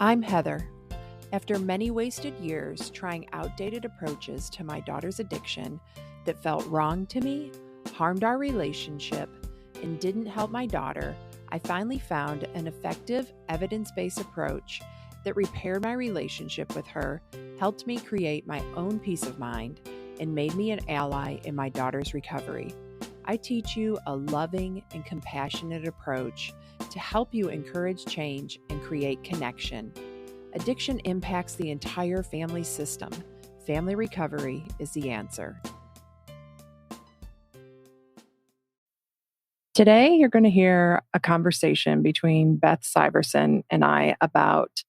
I'm Heather. After many wasted years trying outdated approaches to my daughter's addiction that felt wrong to me, harmed our relationship, and didn't help my daughter, I finally found an effective, evidence-based approach that repaired my relationship with her, helped me create my own peace of mind, and made me an ally in my daughter's recovery. I teach you a loving and compassionate approach to help you encourage change and create connection. Addiction impacts the entire family system. Family recovery is the answer. Today, you're going to hear a conversation between Beth Syverson and I about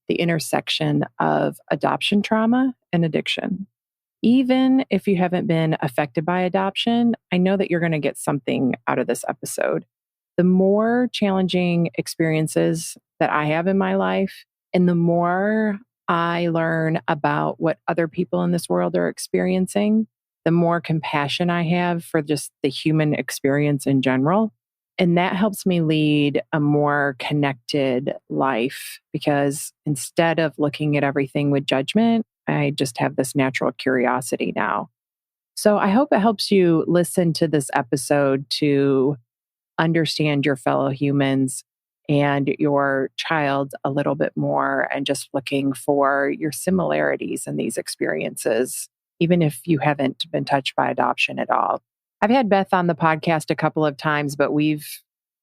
the intersection of adoption trauma and addiction. Even if you haven't been affected by adoption, I know that you're going to get something out of this episode. The more challenging experiences that I have in my life, and the more I learn about what other people in this world are experiencing, the more compassion I have for just the human experience in general. And that helps me lead a more connected life because instead of looking at everything with judgment, I just have this natural curiosity now. So I hope it helps you listen to this episode to understand your fellow humans and your child a little bit more and just looking for your similarities in these experiences, even if you haven't been touched by adoption at all. I've had Beth on the podcast a couple of times, but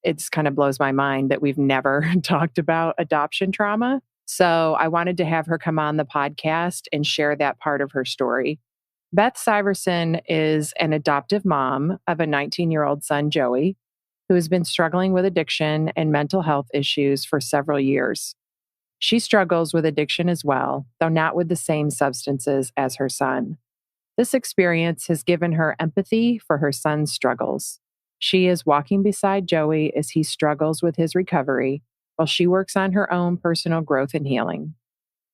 it's kind of blows my mind that we've never talked about adoption trauma. So I wanted to have her come on the podcast and share that part of her story. Beth Syverson is an adoptive mom of a 19-year-old son, Joey, who has been struggling with addiction and mental health issues for several years. She struggles with addiction as well, though not with the same substances as her son. This experience has given her empathy for her son's struggles. She is walking beside Joey as he struggles with his recovery while she works on her own personal growth and healing.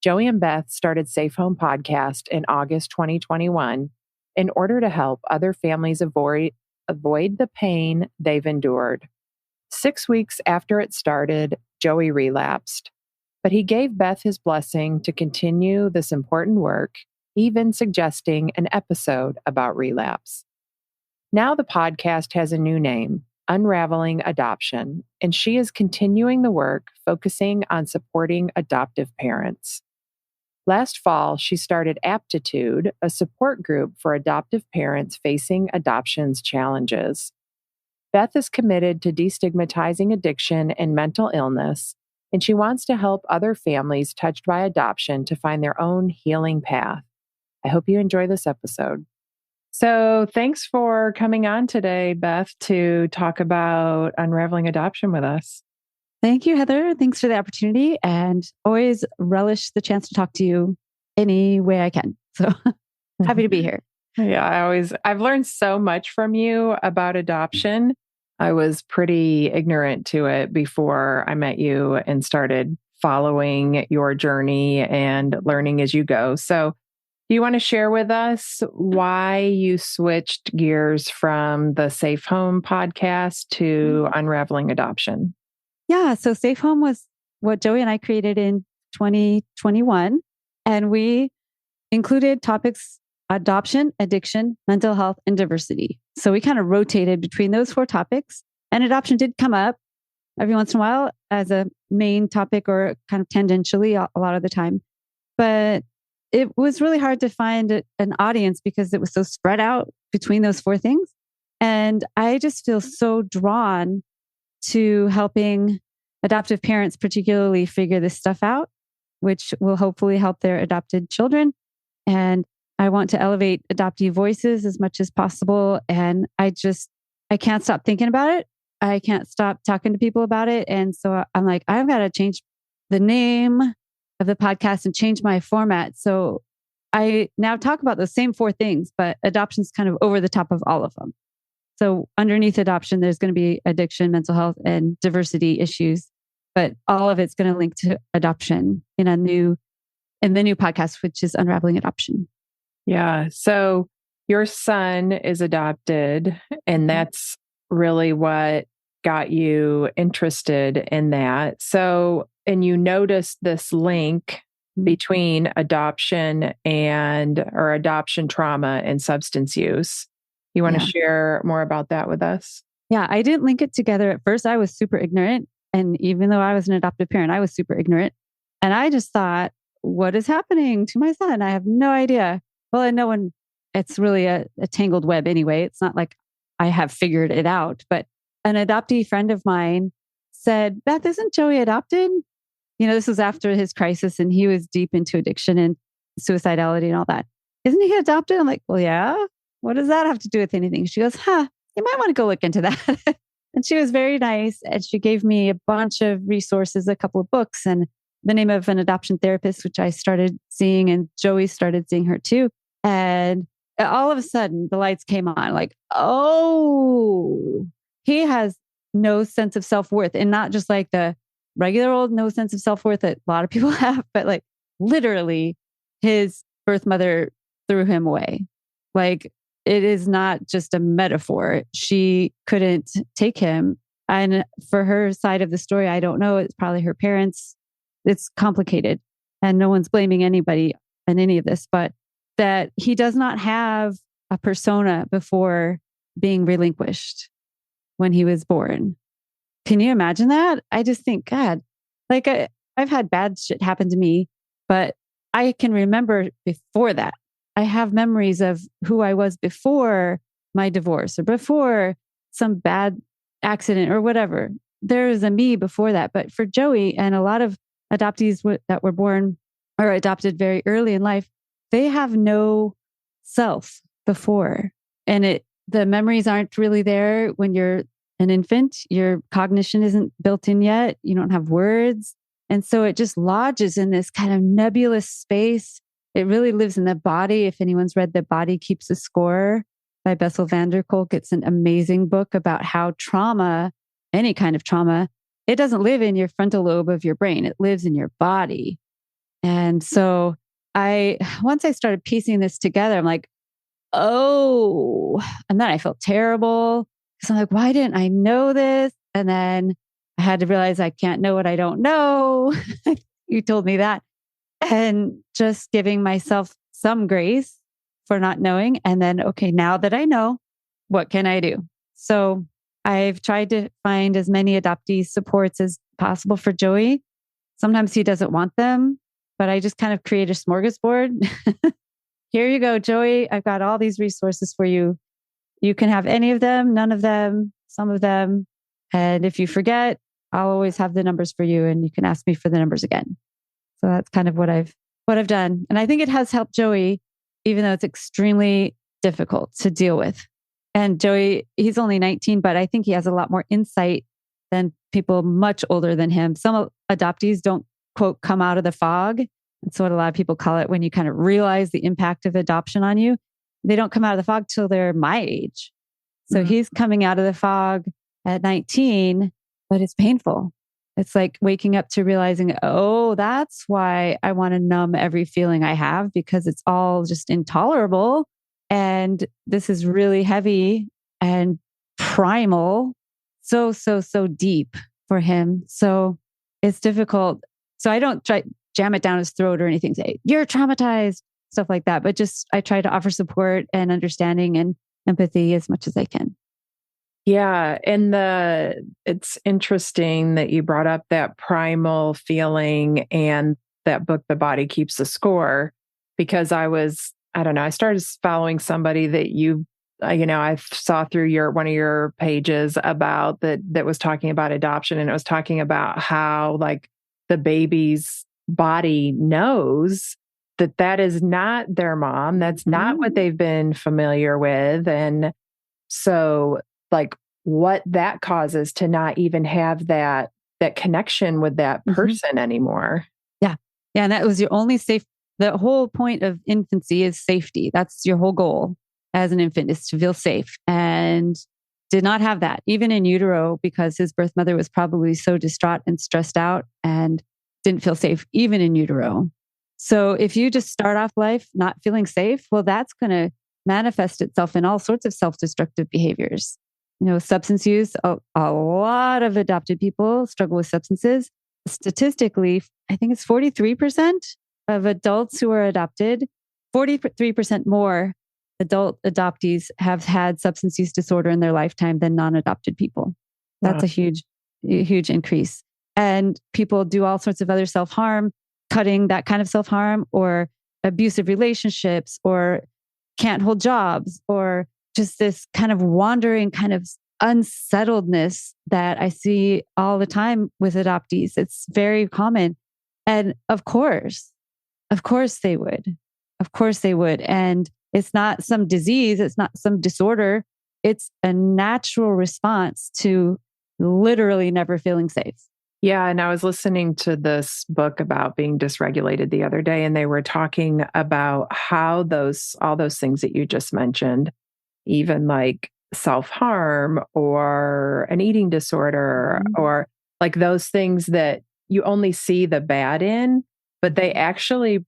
Joey and Beth started Safe Home Podcast in August 2021 in order to help other families avoid the pain they've endured. 6 weeks after it started, Joey relapsed, but he gave Beth his blessing to continue this important work, even suggesting an episode about relapse. Now the podcast has a new name, Unraveling Adoption, and she is continuing the work focusing on supporting adoptive parents. Last fall, she started APtitude, a support group for adoptive parents facing adoption's challenges. Beth is committed to destigmatizing addiction and mental illness, and she wants to help other families touched by adoption to find their own healing path. I hope you enjoy this episode. So thanks for coming on today, Beth, to talk about Unraveling Adoption with us. Thank you, Heather. Thanks for the opportunity and always relish the chance to talk to you any way I can. So happy to be here. Yeah, I've learned so much from you about adoption. I was pretty ignorant to it before I met you and started following your journey and learning as you go. So do you want to share with us why you switched gears from the Safe Home podcast to Unraveling Adoption? Yeah. So Safe Home was what Joey and I created in 2021. And we included topics: adoption, addiction, mental health, and diversity. So we kind of rotated between those 4 topics. And adoption did come up every once in a while as a main topic or kind of tangentially a lot of the time. But it was really hard to find an audience because it was so spread out between those 4 things. And I just feel so drawn to helping adoptive parents particularly figure this stuff out, which will hopefully help their adopted children. And I want to elevate adoptee voices as much as possible. And I can't stop thinking about it. I can't stop talking to people about it. And so I'm like, I've got to change the name of the podcast and change my format. So I now talk about those same 4 things, but adoption's kind of over the top of all of them. So underneath adoption, there's going to be addiction, mental health, and diversity issues, but all of it's going to link to adoption in the new podcast, which is Unraveling Adoption. Yeah. So your son is adopted, and that's really what got you interested in that. So, and you noticed this link between adoption or adoption trauma and substance use. You want to share more about that with us? Yeah, I didn't link it together at first. I was super ignorant. And even though I was an adoptive parent, I was super ignorant. And I just thought, what is happening to my son? I have no idea. Well, and no one, it's really a tangled web anyway. It's not like I have figured it out. But an adoptee friend of mine said, Beth, isn't Joey adopted? This was after his crisis and he was deep into addiction and suicidality and all that. Isn't he adopted? I'm like, well, yeah. What does that have to do with anything? She goes, you might want to go look into that. And she was very nice. And she gave me a bunch of resources, a couple of books, and the name of an adoption therapist, which I started seeing, and Joey started seeing her too. And all of a sudden, the lights came on like, oh, he has no sense of self-worth. And not just like the regular old no sense of self-worth that a lot of people have, but like literally his birth mother threw him away. Like, it is not just a metaphor. She couldn't take him. And for her side of the story, I don't know. It's probably her parents. It's complicated. And no one's blaming anybody in any of this, but that he does not have a persona before being relinquished when he was born. Can you imagine that? I just think, God, like I've had bad shit happen to me, but I can remember before that. I have memories of who I was before my divorce or before some bad accident or whatever. There is a me before that. But for Joey and a lot of adoptees that were born or adopted very early in life, they have no self before. And the memories aren't really there when you're an infant. Your cognition isn't built in yet. You don't have words. And so it just lodges in this kind of nebulous space. It really lives in the body. If anyone's read The Body Keeps a Score by Bessel van der Kolk, it's an amazing book about how trauma, any kind of trauma, it doesn't live in your frontal lobe of your brain. It lives in your body. And so once I started piecing this together, I'm like, oh, and then I felt terrible. So I'm like, why didn't I know this? And then I had to realize I can't know what I don't know. You told me that. And just giving myself some grace for not knowing. And then, okay, now that I know, what can I do? So I've tried to find as many adoptee supports as possible for Joey. Sometimes he doesn't want them, but I just kind of create a smorgasbord. Here you go, Joey. I've got all these resources for you. You can have any of them, none of them, some of them. And if you forget, I'll always have the numbers for you and you can ask me for the numbers again. So that's kind of what I've done. And I think it has helped Joey, even though it's extremely difficult to deal with. And Joey, he's only 19, but I think he has a lot more insight than people much older than him. Some adoptees don't, quote, come out of the fog. That's what a lot of people call it when you kind of realize the impact of adoption on you. They don't come out of the fog till they're my age. So he's coming out of the fog at 19, but it's painful. It's like waking up to realizing, oh, that's why I want to numb every feeling I have because it's all just intolerable. And this is really heavy and primal. So deep for him. So it's difficult. So I don't try jam it down his throat or anything, say, you're traumatized, stuff like that. But just, I try to offer support and understanding and empathy as much as I can. Yeah. And it's interesting that you brought up that primal feeling and that book, The Body Keeps the Score, because I started following somebody that I saw through one of your pages about that was talking about adoption. And it was talking about how like the baby's body knows that is not their mom. That's not what they've been familiar with. And so like what that causes to not even have that connection with that person anymore. Yeah. Yeah. And that was your only the whole point of infancy is safety. That's your whole goal as an infant, is to feel safe. And did not have that, even in utero, because his birth mother was probably so distraught and stressed out and didn't feel safe, even in utero. So if you just start off life not feeling safe, well, that's going to manifest itself in all sorts of self-destructive behaviors. substance use. A lot of adopted people struggle with substances. Statistically, I think it's 43% of adults who are adopted, 43% more adult adoptees have had substance use disorder in their lifetime than non-adopted people. That's a huge increase. And people do all sorts of other self-harm, cutting that kind of self-harm, or abusive relationships, or can't hold jobs, or just this kind of wandering kind of unsettledness that I see all the time with adoptees. It's very common. And of course they would. Of course they would. And it's not some disease. It's not some disorder. It's a natural response to literally never feeling safe. Yeah. And I was listening to this book about being dysregulated the other day, and they were talking about how all those things that you just mentioned, even like self-harm or an eating disorder, or like those things that you only see the bad in, but they actually,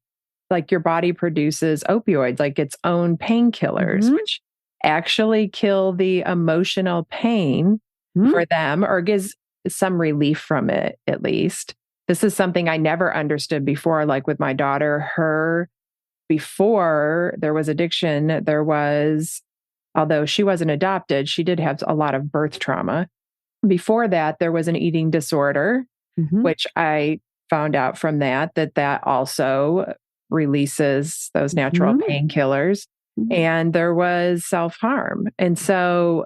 like, your body produces opioids, like its own painkillers, which actually kill the emotional pain for them, or gives some relief from it, at least. This is something I never understood before. Like with my daughter, before there was addiction, although she wasn't adopted, she did have a lot of birth trauma. Before that, there was an eating disorder, which I found out from that also releases those natural painkillers. And there was self-harm. And so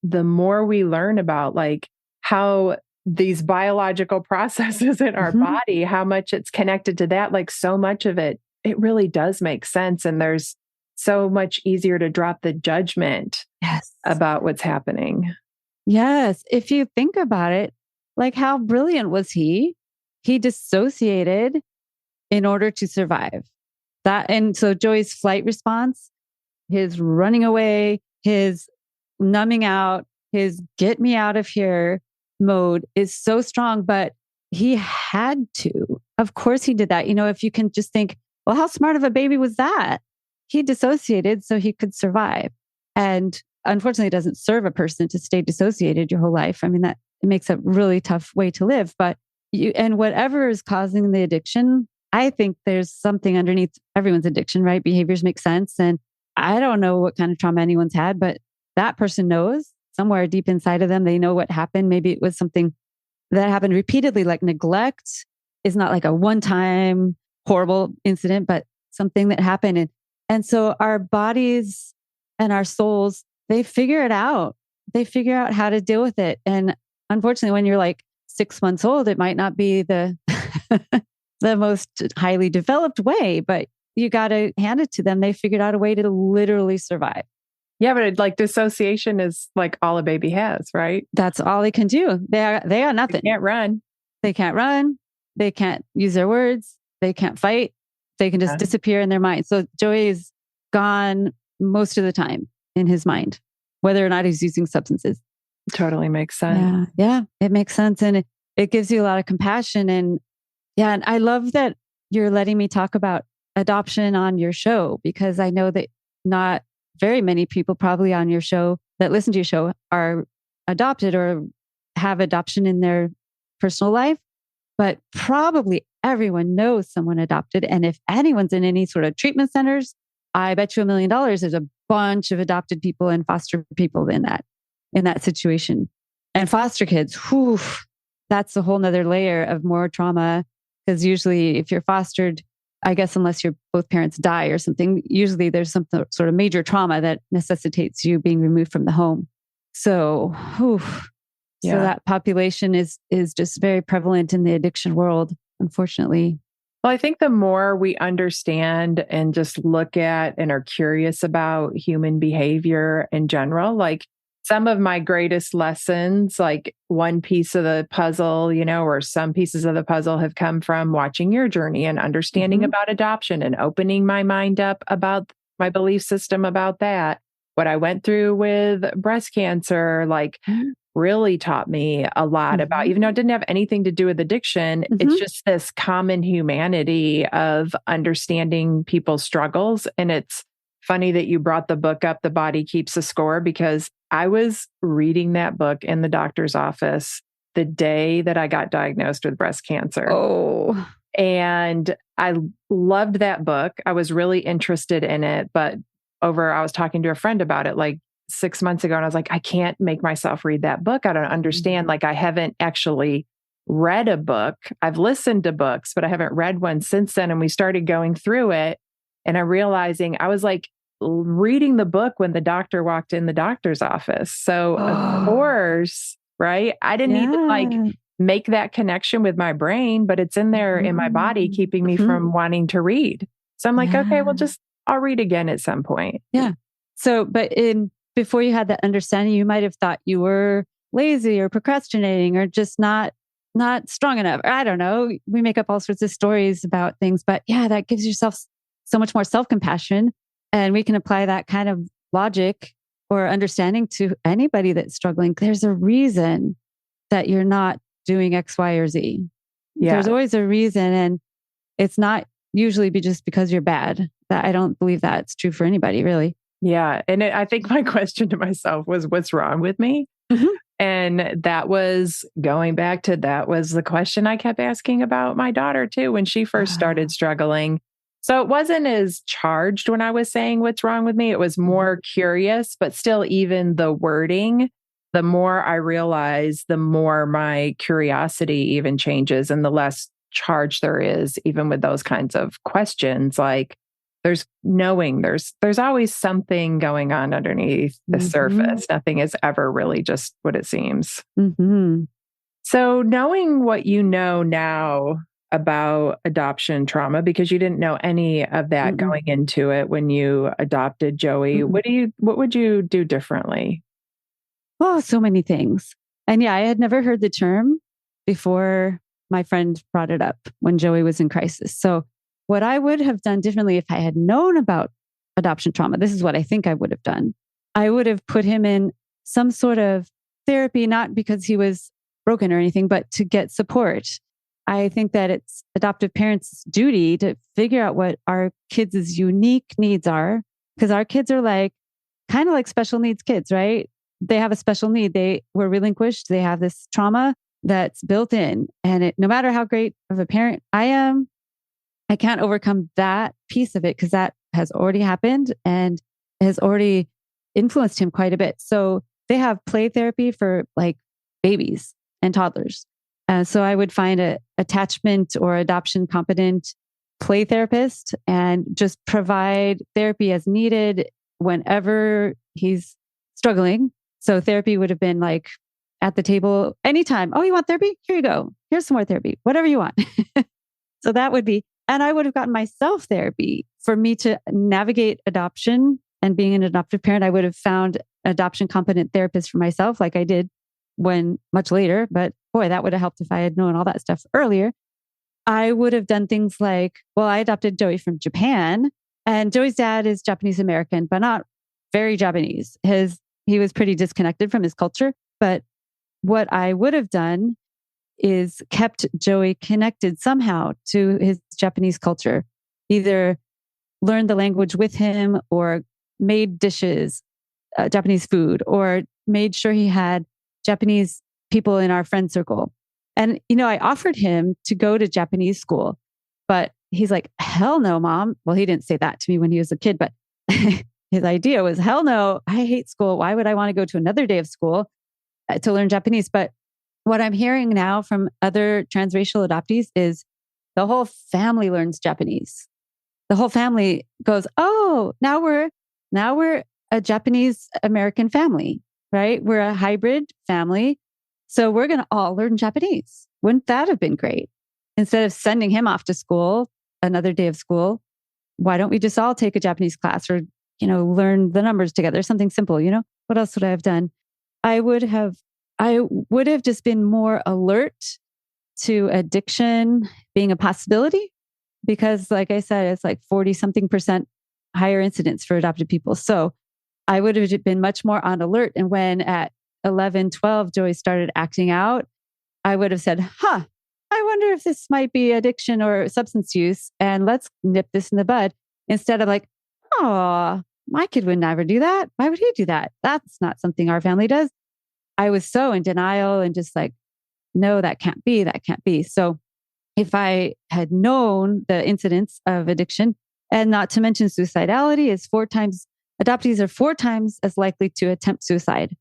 the more we learn about like how these biological processes in our body, how much it's connected to that, like so much of it really does make sense. And there's so much easier to drop the judgment about what's happening. Yes. If you think about it, like how brilliant was he? He dissociated in order to survive. And so Joey's flight response, his running away, his numbing out, his get me out of here mode is so strong, but he had to. Of course he did that. If you can just think, well, how smart of a baby was that? He dissociated so he could survive. And unfortunately, it doesn't serve a person to stay dissociated your whole life. I mean, that it makes a really tough way to live. But and whatever is causing the addiction, I think there's something underneath everyone's addiction, right? Behaviors make sense. And I don't know what kind of trauma anyone's had, but that person knows somewhere deep inside of them, they know what happened. Maybe it was something that happened repeatedly, like neglect is not like a one-time horrible incident, but something that happened. And so our bodies and our souls, they figure it out. They figure out how to deal with it. And unfortunately, when you're like 6 months old, it might not be the the most highly developed way, but you got to hand it to them. They figured out a way to literally survive. Yeah, but like dissociation is like all a baby has, right? That's all they can do. They are nothing. They can't run. They can't run. They can't use their words. They can't fight. They can just disappear in their mind. So Joey is gone most of the time in his mind, whether or not he's using substances. Totally makes sense. Yeah, it makes sense. And it gives you a lot of compassion. And I love that you're letting me talk about adoption on your show, because I know that not very many people probably on your show that listen to your show are adopted or have adoption in their personal life, but probably everyone knows someone adopted. And if anyone's in any sort of treatment centers, I bet you $1 million there's a bunch of adopted people and foster people in that situation. And foster kids, that's a whole nother layer of more trauma. Because usually if you're fostered, I guess unless both parents die or something, usually there's some sort of major trauma that necessitates you being removed from the home. So, so that population is just very prevalent in the addiction world, unfortunately. Well, I think the more we understand and just look at and are curious about human behavior in general, like some of my greatest lessons, like one piece of the puzzle, or some pieces of the puzzle have come from watching your journey and understanding about adoption and opening my mind up about my belief system about that. What I went through with breast cancer, like really taught me a lot about, even though it didn't have anything to do with addiction, it's just this common humanity of understanding people's struggles. And it's funny that you brought the book up, The Body Keeps a Score, because I was reading that book in the doctor's office the day that I got diagnosed with breast cancer. Oh. And I loved that book. I was really interested in it, but I was talking to a friend about it like 6 months ago, and I was like, I can't make myself read that book. I don't understand. Like, I haven't actually read a book. I've listened to books, but I haven't read one since then. And we started going through it, and I'm realizing I was like reading the book when the doctor walked in the doctor's office. So of course, right? I didn't even like make that connection with my brain, but it's in there in my body, keeping me from wanting to read. So I'm like, okay, well, I'll read again at some point. Yeah. So, before you had that understanding, you might have thought you were lazy or procrastinating or just not strong enough. I don't know. We make up all sorts of stories about things, but yeah, that gives yourself so much more self-compassion. And we can apply that kind of logic or understanding to anybody that's struggling. There's a reason that you're not doing X, Y, or Z. Yeah. There's always a reason. And it's not usually just because you're bad. That I don't believe that's true for anybody, really. Yeah. And I think my question to myself was, what's wrong with me? And that was the question I kept asking about my daughter too, when she first started struggling. So it wasn't as charged when I was saying what's wrong with me. It was more curious, but still, even the wording, the more I realize, the more my curiosity even changes and the less charge there is, even with those kinds of questions. Like, there's always something going on underneath the surface. Nothing is ever really just what it seems. So knowing what you know now about adoption trauma, because you didn't know any of that going into it when you adopted Joey, what would you do differently? Oh, so many things. And yeah, I had never heard the term before my friend brought it up when Joey was in crisis. So what I would have done differently if I had known about adoption trauma, this is what I think I would have done. I would have put him in some sort of therapy, not because he was broken or anything, but to get support. I think that it's adoptive parents' duty to figure out what our kids' unique needs are, because our kids are kind of like special needs kids, right? They have a special need. They were relinquished. They have this trauma that's built in. And no matter how great of a parent I am, I can't overcome that piece of it because that has already happened and has already influenced him quite a bit. So they have play therapy for like babies and toddlers. So I would find a attachment or adoption competent play therapist and just provide therapy as needed whenever he's struggling. So therapy would have been like at the table anytime. Oh, you want therapy? Here you go. Here's some more therapy, whatever you want. So that would be, and I would have gotten myself therapy for me to navigate adoption and being an adoptive parent. I would have found adoption competent therapist for myself like I did when much later, but boy, that would have helped if I had known all that stuff earlier. I would have done things like, well, I adopted Joey from Japan and Joey's dad is Japanese American, but not very Japanese. He was pretty disconnected from his culture. But what I would have done is kept Joey connected somehow to his Japanese culture, either learned the language with him or made dishes, Japanese food, or made sure he had Japanese people in our friend circle. And, I offered him to go to Japanese school, but he's like, hell no, mom. Well, he didn't say that to me when he was a kid, but his idea was, hell no, I hate school. Why would I want to go to another day of school to learn Japanese? But what I'm hearing now from other transracial adoptees is the whole family learns Japanese. The whole family goes, oh, now we're a Japanese American family, right? We're a hybrid family. So we're going to all learn Japanese. Wouldn't that have been great? Instead of sending him off to school, another day of school, why don't we just all take a Japanese class or, learn the numbers together, something simple, What else would I have done? I would have just been more alert to addiction being a possibility because like I said, it's like 40 something % higher incidence for adopted people. So I would have been much more on alert. And when at 11, 12, Joey started acting out, I would have said, I wonder if this might be addiction or substance use. And let's nip this in the bud instead of like, oh, my kid would never do that. Why would he do that? That's not something our family does. I was so in denial and just like, no, that can't be. That can't be. So if I had known the incidence of addiction, and not to mention suicidality is adoptees are 4 times as likely to attempt suicide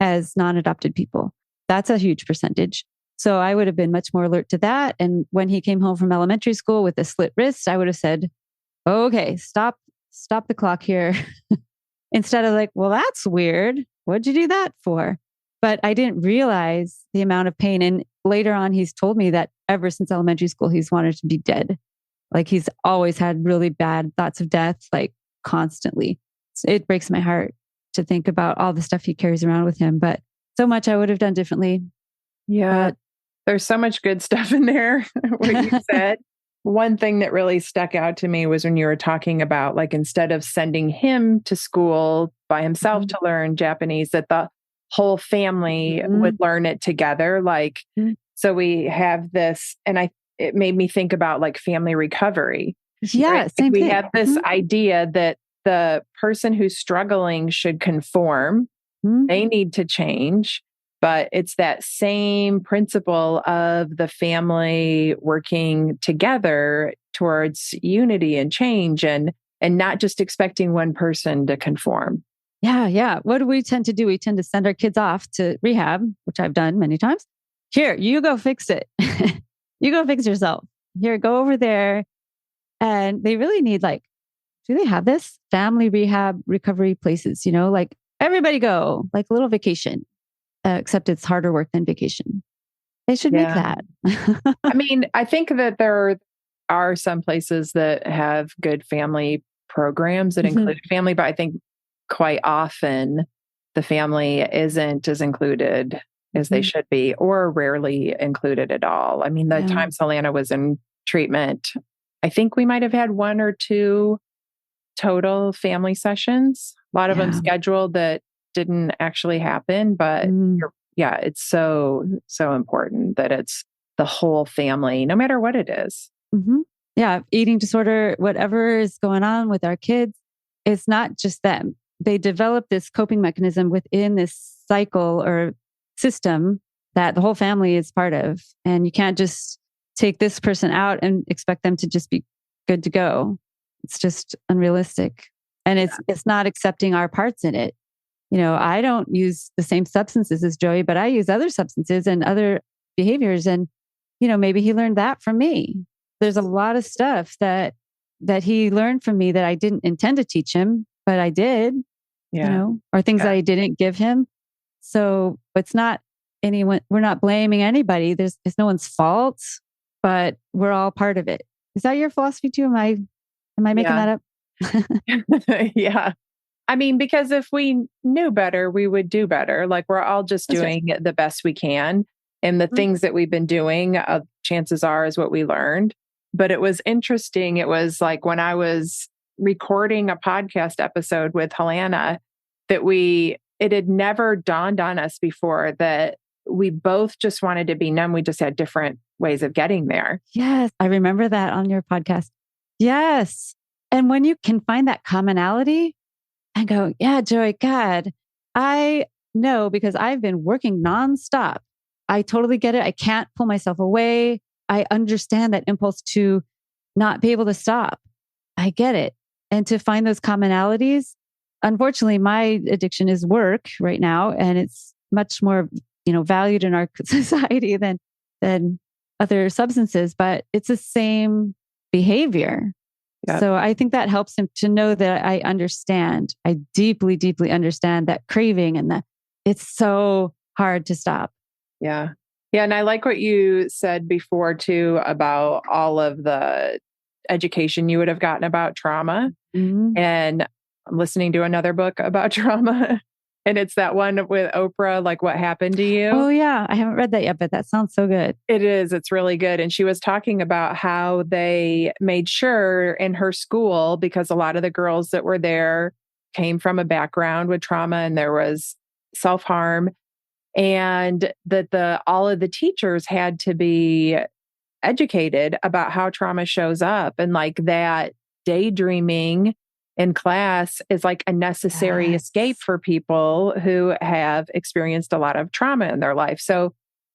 as non-adopted people. That's a huge percentage. So I would have been much more alert to that. And when he came home from elementary school with a slit wrist, I would have said, okay, stop the clock here. Instead of like, well, that's weird. What'd you do that for? But I didn't realize the amount of pain. And later on, he's told me that ever since elementary school, he's wanted to be dead. Like he's always had really bad thoughts of death, like constantly. So it breaks my heart to think about all the stuff he carries around with him, but so much I would have done differently. Yeah. There's so much good stuff in there, what you said. One thing that really stuck out to me was when you were talking about, like, instead of sending him to school by himself to learn Japanese, that the whole family would learn it together. Like, so we have this, and it made me think about like family recovery. Yeah, right? same we thing. have this idea that the person who's struggling should conform. They need to change. But it's that same principle of the family working together towards unity and change, and not just expecting one person to conform. Yeah. What do we tend to do? We tend to send our kids off to rehab, which I've done many times. Here, you go fix it. You go fix yourself. Here, go over there. And they really need, like, do they have this? Family rehab recovery places, like everybody go, like a little vacation. Except it's harder work than vacation. They should make that. I mean, I think that there are some places that have good family programs that include family, but I think quite often the family isn't as included as they should be, or rarely included at all. I mean, the time Solana was in treatment, I think we might have had 1 or 2 total family sessions. A lot of them scheduled that didn't actually happen, but it's so important that it's the whole family, no matter what it is. Yeah, eating disorder, whatever is going on with our kids, it's not just them. They develop this coping mechanism within this cycle or system that the whole family is part of, and you can't just take this person out and expect them to just be good to go. It's just unrealistic, and it's not accepting our parts in it. I don't use the same substances as Joey, but I use other substances and other behaviors. And, maybe he learned that from me. There's a lot of stuff that he learned from me that I didn't intend to teach him, but I did, or things that I didn't give him. So it's not we're not blaming anybody. It's no one's fault, but we're all part of it. Is that your philosophy too? Am I making that up? Yeah. I mean, because if we knew better, we would do better. Like, we're all just doing the best we can. And the things that we've been doing, chances are, is what we learned. But it was interesting. It was like when I was recording a podcast episode with Helena, that it had never dawned on us before that we both just wanted to be numb. We just had different ways of getting there. Yes. I remember that on your podcast. Yes. And when you can find that commonality, I go, yeah, Joey, God, I know, because I've been working nonstop. I totally get it. I can't pull myself away. I understand that impulse to not be able to stop. I get it. And to find those commonalities, unfortunately, my addiction is work right now, and it's much more, valued in our society than other substances, but it's the same behavior. Yep. So I think that helps him to know that I understand. I deeply, deeply understand that craving, and that it's so hard to stop. Yeah. Yeah. And I like what you said before too, about all of the education you would have gotten about trauma. And I'm listening to another book about trauma. And it's that one with Oprah, like What Happened to You? Oh, yeah. I haven't read that yet, but that sounds so good. It is. It's really good. And she was talking about how they made sure in her school, because a lot of the girls that were there came from a background with trauma, and there was self-harm, and that all of the teachers had to be educated about how trauma shows up, and like that daydreaming in class is like a necessary escape for people who have experienced a lot of trauma in their life. So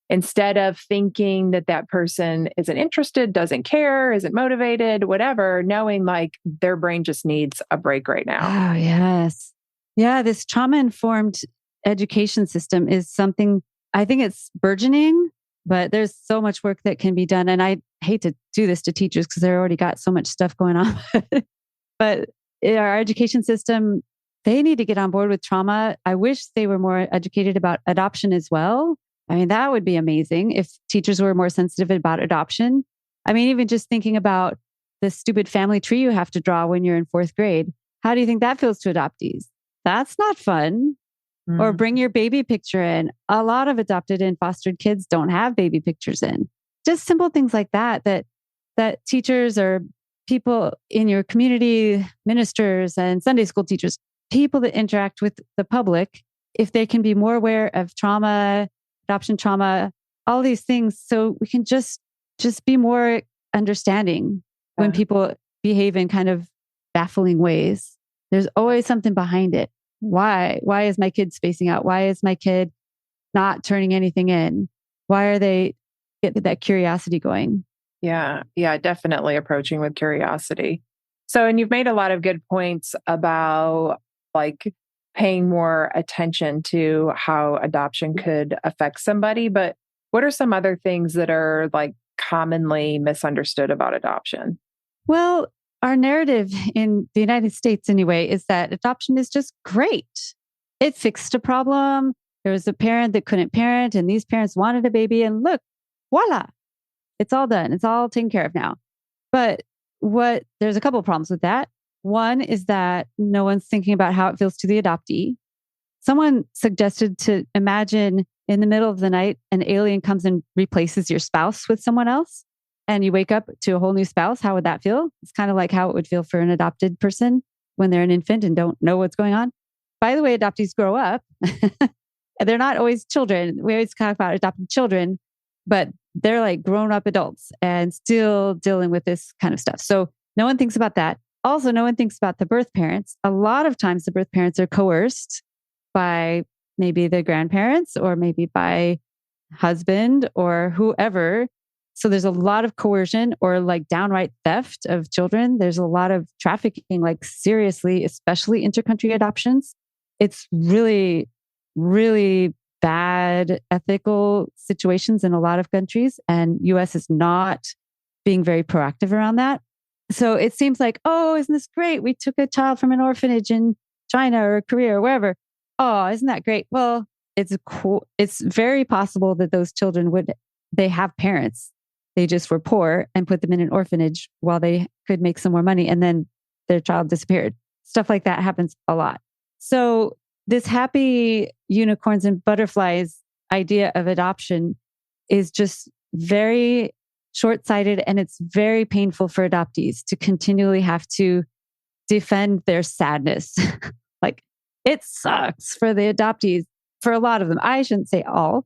instead of thinking that that person isn't interested, doesn't care, isn't motivated, whatever, knowing like their brain just needs a break right now. Oh, yes. Yeah, this trauma-informed education system is something, I think it's burgeoning, but there's so much work that can be done. And I hate to do this to teachers because they've already got so much stuff going on. But our education system, they need to get on board with trauma. I wish they were more educated about adoption as well. I mean, that would be amazing if teachers were more sensitive about adoption. I mean, even just thinking about the stupid family tree you have to draw when you're in fourth grade. How do you think that feels to adoptees? That's not fun. Or bring your baby picture in. A lot of adopted and fostered kids don't have baby pictures in. Just simple things like that, that teachers or people in your community, ministers and Sunday school teachers, people that interact with the public, if they can be more aware of trauma, adoption trauma, all these things, so we can just be more understanding when people behave in kind of baffling ways. There's always something behind it. Why is my kid spacing out? Why is my kid not turning anything in? Why are they get that curiosity going? Yeah, definitely approaching with curiosity. So, and you've made a lot of good points about like paying more attention to how adoption could affect somebody. But what are some other things that are like commonly misunderstood about adoption? Well, our narrative in the United States, anyway, is that adoption is just great. It fixed a problem. There was a parent that couldn't parent, and these parents wanted a baby, and look, voila, it's all done. It's all taken care of now. But there's a couple of problems with that. One is that no one's thinking about how it feels to the adoptee. Someone suggested to imagine in the middle of the night, an alien comes and replaces your spouse with someone else, and you wake up to a whole new spouse. How would that feel? It's kind of like how it would feel for an adopted person when they're an infant and don't know what's going on. By the way, adoptees grow up. They're not always children. We always talk about adopted children, but they're like grown up adults and still dealing with this kind of stuff. So no one thinks about that. Also, no one thinks about the birth parents. A lot of times the birth parents are coerced by maybe the grandparents or maybe by husband or whoever. So there's a lot of coercion or like downright theft of children. There's a lot of trafficking, like seriously, especially intercountry adoptions. It's really, really bad ethical situations in a lot of countries. And US is not being very proactive around that. So it seems like, oh, isn't this great? We took a child from an orphanage in China or Korea or wherever. Oh, isn't that great? Well, it's cool. It's very possible that those children they have parents. They just were poor and put them in an orphanage while they could make some more money. And then their child disappeared. Stuff like that happens a lot. So this happy unicorns and butterflies idea of adoption is just very short-sighted, and it's very painful for adoptees to continually have to defend their sadness. Like it sucks for the adoptees, for a lot of them. I shouldn't say all,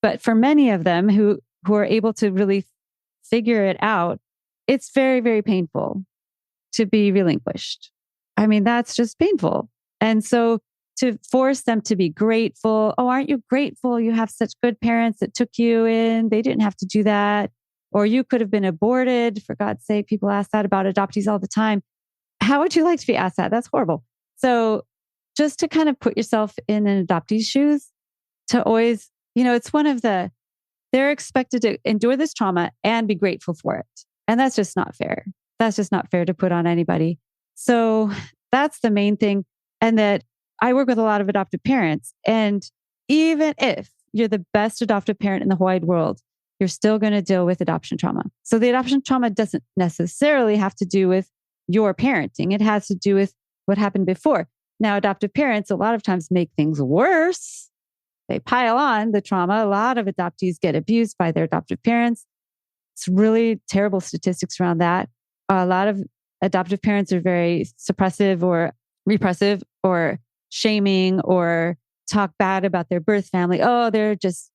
but for many of them who are able to really figure it out, it's very, very painful to be relinquished. I mean, that's just painful. And so to force them to be grateful. Oh, aren't you grateful? You have such good parents that took you in. They didn't have to do that. Or you could have been aborted. For God's sake, people ask that about adoptees all the time. How would you like to be asked that? That's horrible. So just to kind of put yourself in an adoptee's shoes, to always, it's one of they're expected to endure this trauma and be grateful for it. And that's just not fair. That's just not fair to put on anybody. So that's the main thing. And that I work with a lot of adoptive parents. And even if you're the best adoptive parent in the whole wide world, you're still going to deal with adoption trauma. So the adoption trauma doesn't necessarily have to do with your parenting. It has to do with what happened before. Now, adoptive parents a lot of times make things worse. They pile on the trauma. A lot of adoptees get abused by their adoptive parents. It's really terrible statistics around that. A lot of adoptive parents are very suppressive or repressive or shaming or talk bad about their birth family. Oh, they're just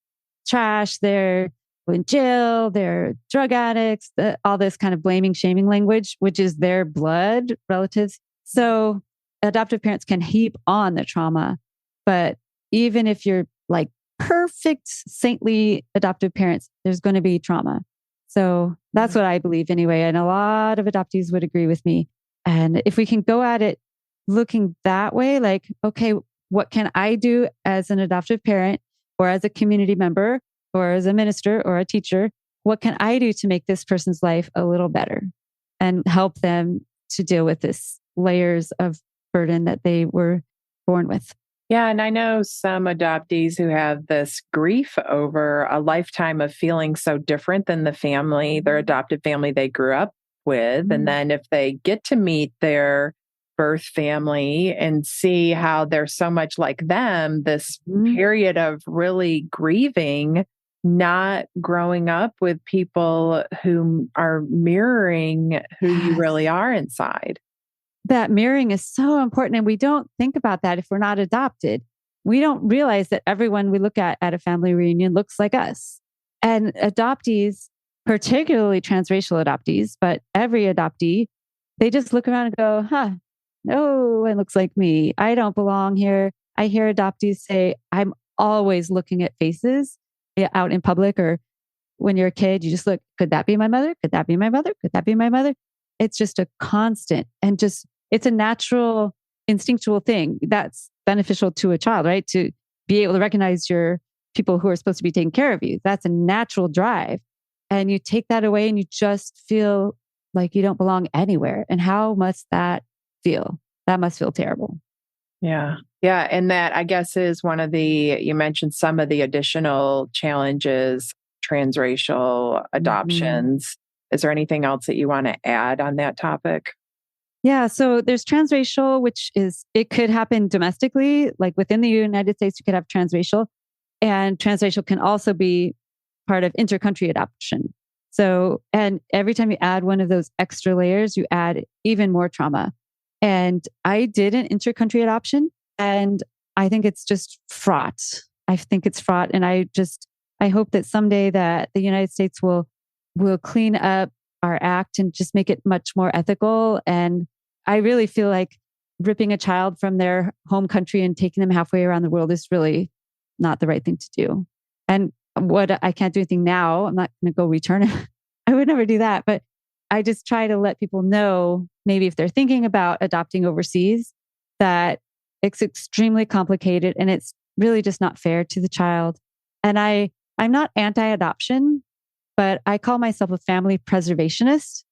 trash. They're in jail. They're drug addicts. All this kind of blaming, shaming language, which is their blood relatives. So adoptive parents can heap on the trauma, but even if you're like perfect saintly adoptive parents, there's going to be trauma. So that's what I believe anyway. And a lot of adoptees would agree with me. And if we can go at it looking that way, like, okay, what can I do as an adoptive parent or as a community member or as a minister or a teacher? What can I do to make this person's life a little better and help them to deal with this layers of burden that they were born with? Yeah. And I know some adoptees who have this grief over a lifetime of feeling so different than the family, their adopted family they grew up with. And then if they get to meet their birth family and see how they're so much like them, this period of really grieving, not growing up with people who are mirroring who you really are inside. That mirroring is so important. And we don't think about that if we're not adopted. We don't realize that everyone we look at a family reunion looks like us. And adoptees, particularly transracial adoptees, but every adoptee, they just look around and go, no one looks like me. I don't belong here. I hear adoptees say, I'm always looking at faces out in public, or when you're a kid, you just look, could that be my mother? Could that be my mother? Could that be my mother? It's just a constant and just, it's a natural, instinctual thing that's beneficial to a child, right? To be able to recognize your people who are supposed to be taking care of you. That's a natural drive. And you take that away and you just feel like you don't belong anywhere. And how must that feel? That must feel terrible. Yeah. Yeah. And that, I guess, is one of the, you mentioned some of the additional challenges, transracial adoptions. Is there anything else that you want to add on that topic? Yeah. So there's transracial, which is, it could happen domestically, like within the United States, you could have transracial. And transracial can also be part of intercountry adoption. So, and every time you add one of those extra layers, you add even more trauma. And I did an intercountry adoption, and I think it's just fraught. I think it's fraught. And I hope that someday that the United States will clean up our act and just make it much more ethical. And I really feel like ripping a child from their home country and taking them halfway around the world is really not the right thing to do. And what I can't do anything now, I'm not going to go return it. I would never do that. But I just try to let people know, maybe if they're thinking about adopting overseas, that it's extremely complicated and it's really just not fair to the child. And I'm not anti-adoption, but I call myself a family preservationist.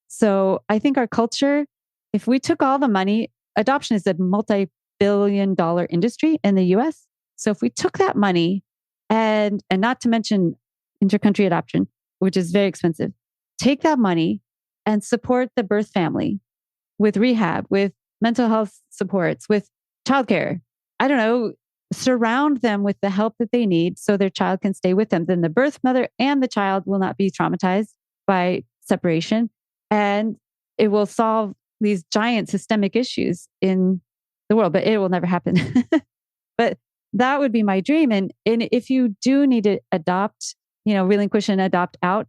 So I think our culture, if we took all the money, adoption is a multi-billion-dollar industry in the US. So if we took that money and not to mention intercountry adoption, which is very expensive, take that money and support the birth family with rehab, with mental health supports, with childcare. I don't know, surround them with the help that they need so their child can stay with them. Then the birth mother and the child will not be traumatized by separation. And it will solve these giant systemic issues in the world, but it will never happen. But that would be my dream. And if you do need to adopt, relinquish and adopt out,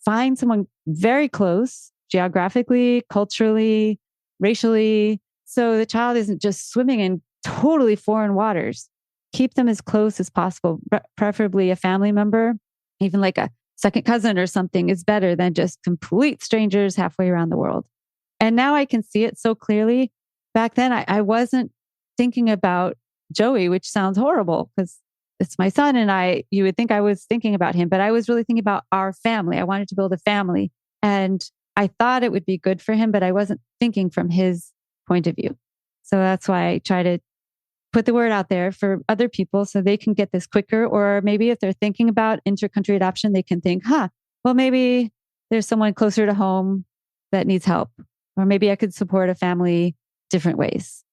find someone very close geographically, culturally, racially, so the child isn't just swimming in totally foreign waters. Keep them as close as possible, preferably a family member, even like a second cousin or something is better than just complete strangers halfway around the world. And now I can see it so clearly. Back then, I wasn't thinking about Joey, which sounds horrible because it's my son and you would think I was thinking about him, but I was really thinking about our family. I wanted to build a family and I thought it would be good for him, but I wasn't thinking from his point of view. So that's why I try to put the word out there for other people so they can get this quicker. Or maybe if they're thinking about intercountry adoption, they can think, well, maybe there's someone closer to home that needs help. Or maybe I could support a family different ways.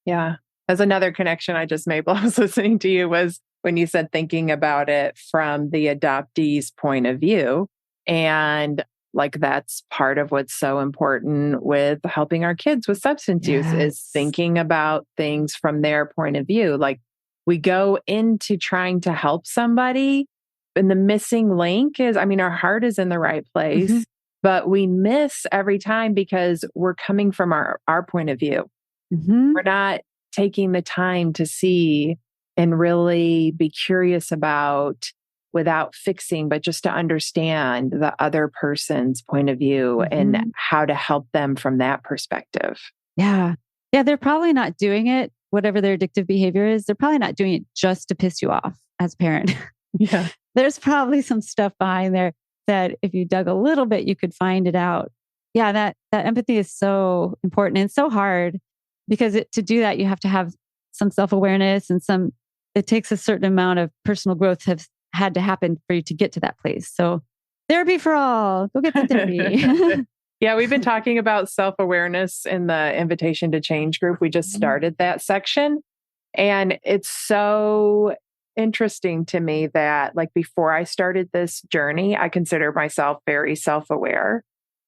Yeah. As another connection I just made while I was listening to you was when you said thinking about it from the adoptee's point of view. And like that's part of what's so important with helping our kids with substance use is thinking about things from their point of view. Like we go into trying to help somebody and the missing link is, our heart is in the right place. but we miss every time because we're coming from our point of view. Mm-hmm. We're not taking the time to see and really be curious about without fixing, but just to understand the other person's point of view and how to help them from that perspective. Yeah. Yeah. They're probably not doing it, whatever their addictive behavior is. They're probably not doing it just to piss you off as a parent. Yeah. There's probably some stuff behind there that if you dug a little bit, you could find it out. Yeah. That empathy is so important and so hard because to do that, you have to have some self-awareness and it takes a certain amount of personal growth have had to happen for you to get to that place. So therapy for all, go get the therapy. Yeah, we've been talking about self-awareness in the Invitation to Change group. We just started that section. And it's so interesting to me that like before I started this journey, I consider myself very self-aware.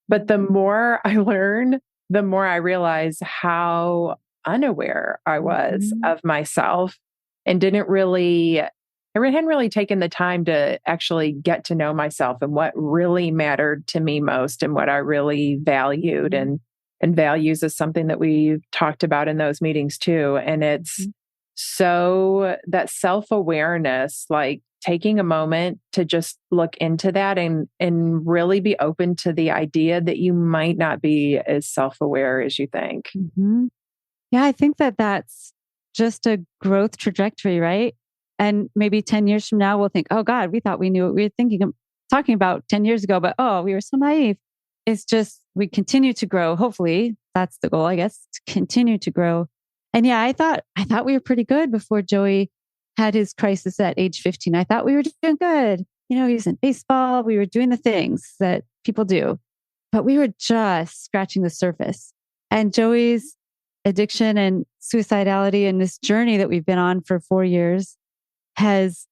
But the more I learn, the more I realize how unaware I was of myself and I hadn't really taken the time to actually get to know myself and what really mattered to me most and what I really valued. And values is something that we've talked about in those meetings too. And it's so that self-awareness, like taking a moment to just look into that and really be open to the idea that you might not be as self-aware as you think. Mm-hmm. Yeah, I think that's just a growth trajectory, right? And maybe 10 years from now, we'll think, oh God, we thought we knew what we were talking about 10 years ago, but we were so naive. It's just, we continue to grow. Hopefully that's the goal, I guess, to continue to grow. And yeah, I thought we were pretty good before Joey had his crisis at age 15. I thought we were doing good. He was in baseball. We were doing the things that people do, but we were just scratching the surface. And Joey's addiction and suicidality and this journey that we've been on for 4 years has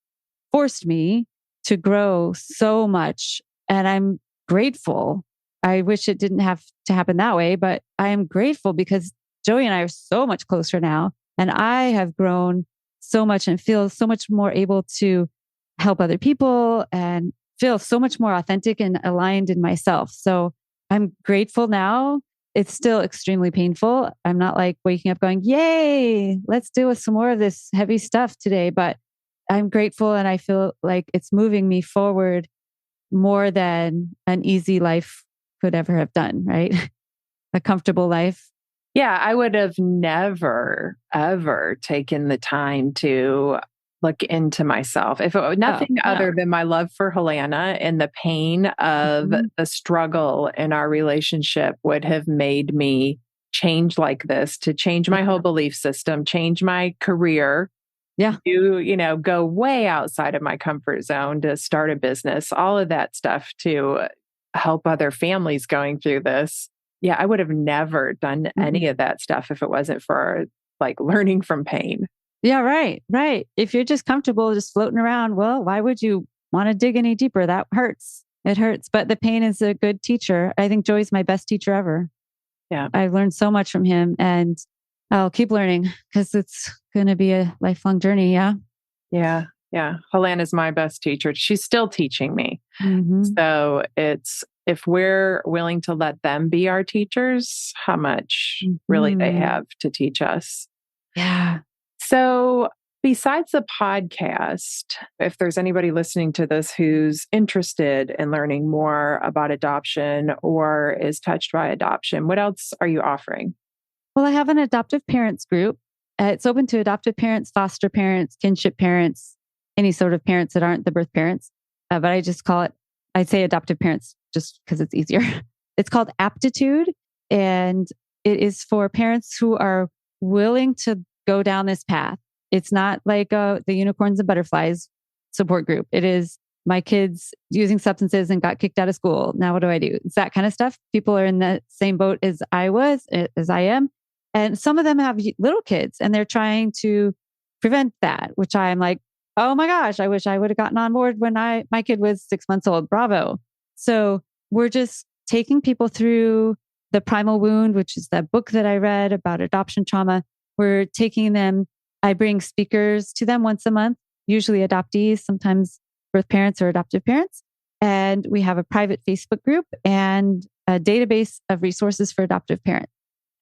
forced me to grow so much. And I'm grateful. I wish it didn't have to happen that way, but I am grateful because Joey and I are so much closer now. And I have grown so much and feel so much more able to help other people and feel so much more authentic and aligned in myself. So I'm grateful now. It's still extremely painful. I'm not like waking up going, yay, let's deal with some more of this heavy stuff today. But I'm grateful and I feel like it's moving me forward more than an easy life could ever have done, right? A comfortable life. Yeah, I would have never, ever taken the time to look into myself. If it was nothing other than my love for Helena and the pain of the struggle in our relationship would have made me change like this, to change my whole belief system, change my career. Yeah. To, go way outside of my comfort zone to start a business, all of that stuff to help other families going through this. Yeah, I would have never done any of that stuff if it wasn't for like learning from pain. Yeah, right. If you're just comfortable just floating around, well, why would you want to dig any deeper? That hurts. It hurts. But the pain is a good teacher. I think Joey's my best teacher ever. Yeah. I've learned so much from him and I'll keep learning because it's going to be a lifelong journey. Yeah. Yeah. Yeah. Helena's my best teacher. She's still teaching me. So if we're willing to let them be our teachers, how much really they have to teach us. Yeah. So besides the podcast, if there's anybody listening to this who's interested in learning more about adoption or is touched by adoption, what else are you offering? Well, I have an adoptive parents group. It's open to adoptive parents, foster parents, kinship parents, any sort of parents that aren't the birth parents. But I'd say adoptive parents just because it's easier. It's called APtitude. And it is for parents who are willing to go down this path. It's not like the unicorns and butterflies support group. It is my kids using substances and got kicked out of school. Now what do I do? It's that kind of stuff. People are in the same boat as I am. And some of them have little kids and they're trying to prevent that, which I'm like, oh my gosh, I wish I would have gotten on board when my kid was 6 months old. Bravo. So we're just taking people through the primal wound, which is that book that I read about adoption trauma. We're taking them. I bring speakers to them once a month, usually adoptees, sometimes birth parents or adoptive parents. And we have a private Facebook group and a database of resources for adoptive parents.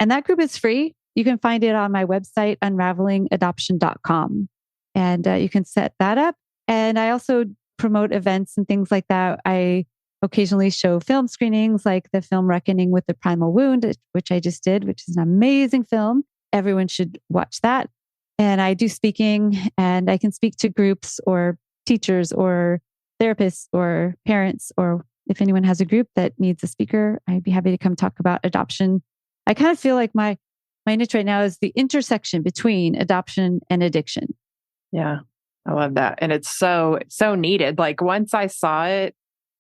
And that group is free. You can find it on my website, unravelingadoption.com. And you can set that up. And I also promote events and things like that. I occasionally show film screenings like the film Reckoning with the Primal Wound, which I just did, which is an amazing film. Everyone should watch that. And I do speaking, and I can speak to groups or teachers or therapists or parents, or if anyone has a group that needs a speaker, I'd be happy to come talk about adoption. I kind of feel like my niche right now is the intersection between adoption and addiction. Yeah, I love that. And it's so needed. Like once I saw it,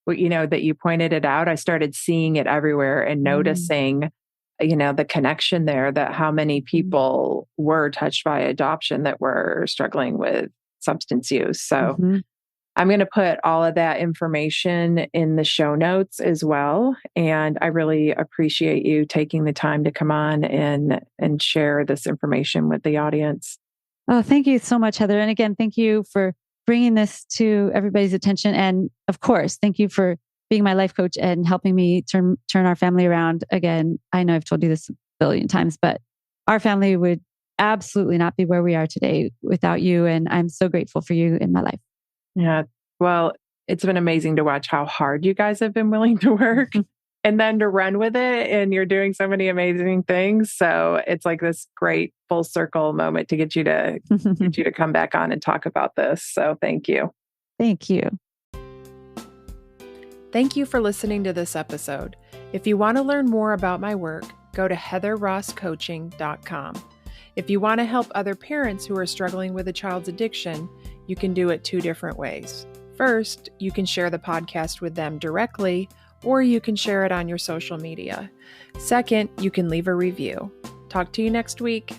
that you pointed it out, I started seeing it everywhere and noticing, the connection there, that how many people were touched by adoption that were struggling with substance use. So I'm going to put all of that information in the show notes as well. And I really appreciate you taking the time to come on and share this information with the audience. Oh, thank you so much, Heather. And again, thank you for bringing this to everybody's attention. And of course, thank you for being my life coach and helping me turn our family around. Again, I know I've told you this a billion times, but our family would absolutely not be where we are today without you. And I'm so grateful for you in my life. Yeah. Well, it's been amazing to watch how hard you guys have been willing to work and then to run with it. And you're doing so many amazing things. So it's like this great full circle moment to get you to come back on and talk about this. So thank you. Thank you. Thank you for listening to this episode. If you want to learn more about my work, go to heatherrosscoaching.com. If you want to help other parents who are struggling with a child's addiction, you can do it 2 different ways. First, you can share the podcast with them directly, or you can share it on your social media. Second, you can leave a review. Talk to you next week.